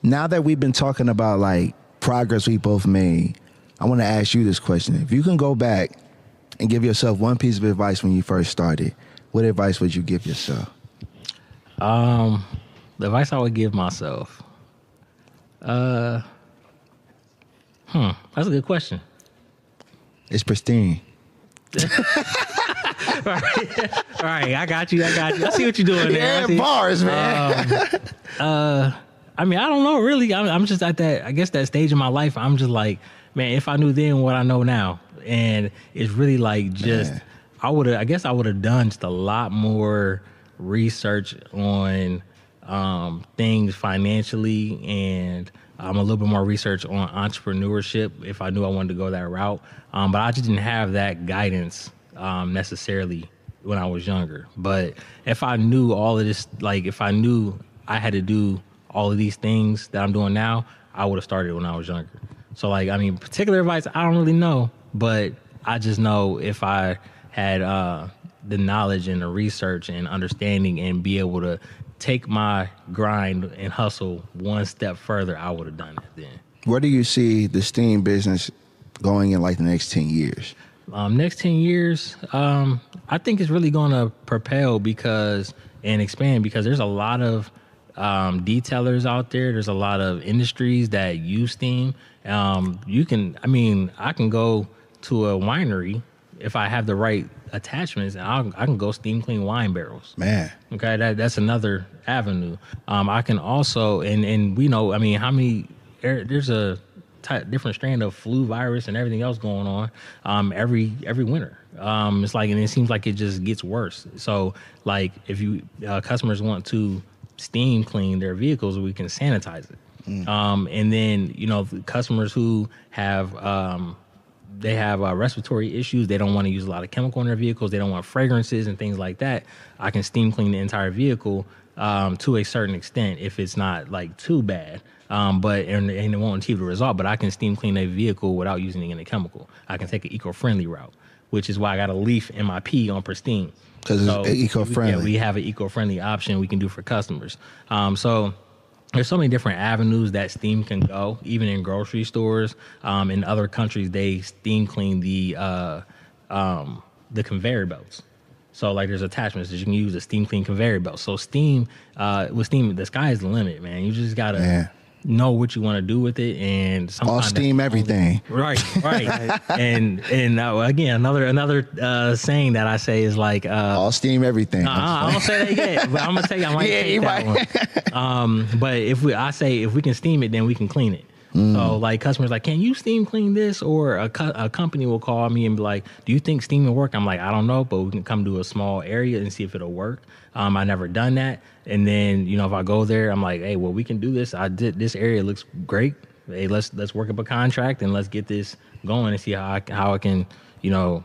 Now that we've been talking about like progress we both made, I want to ask you this question. If you can go back and give yourself one piece of advice when you first started, what advice would you give yourself? The advice I would give myself. That's a good question. It's pristine. All right, I got you. I see what you're doing there. Yeah, bars, man. I mean, I don't know, really. I'm just at that, I guess, that stage in my life. I'm just like, man, if I knew then what I know now. And it's really like just, Man. I would have done just a lot more research on things financially, and a little bit more research on entrepreneurship if I knew I wanted to go that route. But I just didn't have that guidance necessarily when I was younger. But if I knew all of this, like if I knew I had to do all of these things that I'm doing now, I would have started when I was younger. So like, I mean, particular advice, I don't really know, but I just know if I had the knowledge and the research and understanding and be able to take my grind and hustle one step further, I would have done it then. Where do you see the steam business going in like the next 10 years? Next 10 years, I think it's really going to propel and expand because there's a lot of detailers out there. There's a lot of industries that use steam. I can go to a winery if I have the right attachments, and I can go steam clean wine barrels. Man. Okay, that's another avenue. I can also, and we know, I mean, there's a different strand of flu virus and everything else going on every winter. It's like, and it seems like it just gets worse. So like if you customers want to steam clean their vehicles, we can sanitize it. And then, customers who have respiratory issues, they don't want to use a lot of chemical in their vehicles, they don't want fragrances and things like that, I can steam clean the entire vehicle to a certain extent if it's not like too bad. But it won't achieve the result, but I can steam clean a vehicle without using any chemical. I can take an eco-friendly route, which is why I got a leaf in my P on pristine. Because it's eco-friendly. Yeah, we have an eco-friendly option we can do for customers. So there's so many different avenues that steam can go, even in grocery stores. In other countries, they steam clean the conveyor belts. So like there's attachments that you can use a steam clean conveyor belt. So with steam, the sky is the limit, man. You just gotta know what you want to do with it, and all steam everything. Right. and again, another saying that I say is like all steam everything. I don't say that yet, but I'm gonna tell you, I might take that one. But if we can steam it, then we can clean it. So like customers like, can you steam clean this? Or a company will call me and be like, do you think steam will work? I'm like, I don't know, but we can come to a small area and see if it'll work. I never done that. And then, if I go there, I'm like, hey, well, we can do this. This area looks great. Hey, let's work up a contract and let's get this going and see how I can, do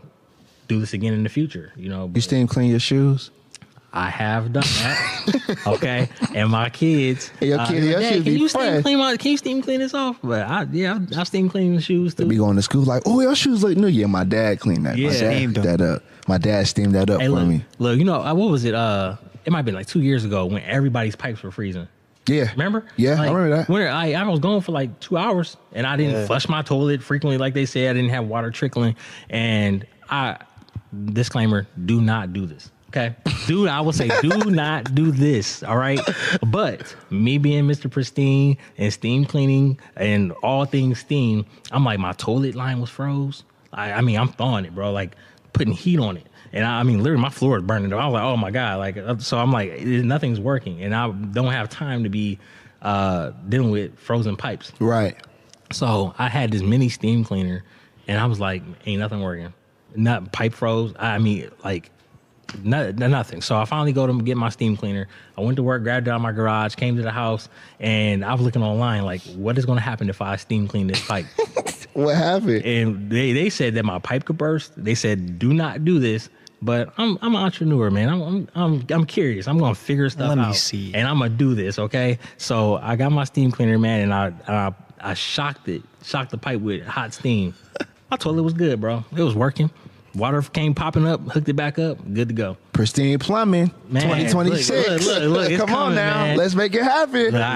this again in the future. You steam clean your shoes? I have done that. Okay. And my kids. Hey, your shoes be fresh. Can you steam clean this off? But I steam clean the shoes too. They be going to school like, oh, your shoes look new. Yeah, my dad cleaned that. Yeah. My dad steamed that up. My dad steamed that up for me. Look, what was it? It might have been like 2 years ago when everybody's pipes were freezing. Yeah. Remember? Yeah, I remember that. When I was going for like 2 hours and I didn't flush my toilet frequently like they said. I didn't have water trickling. And disclaimer, do not do this. Okay. I will say, do not do this. All right. But me being Mr. Pristine and steam cleaning and all things steam, I'm like, my toilet line was froze. I'm thawing it, bro, like putting heat on it. And literally my floor is burning. I was like, oh my God. So I'm like, nothing's working. And I don't have time to be dealing with frozen pipes. Right. So I had this mini steam cleaner and I was like, ain't nothing working. Not pipe froze. Nothing. So I finally go to get my steam cleaner. I went to work, grabbed it out of my garage, came to the house, and I was looking online like, what is going to happen if I steam clean this pipe? What happened? And they said that my pipe could burst. They said, do not do this. But I'm an entrepreneur, man. I'm curious. I'm gonna figure stuff out. Let me see. And I'm gonna do this, okay? So I got my steam cleaner, man, and I shocked the pipe with hot steam. My toilet was good, bro. It was working. Water came popping up, hooked it back up, good to go. Pristine Plumbing, Man, 2026. look, it's Come on coming, now, man. let's make it happen.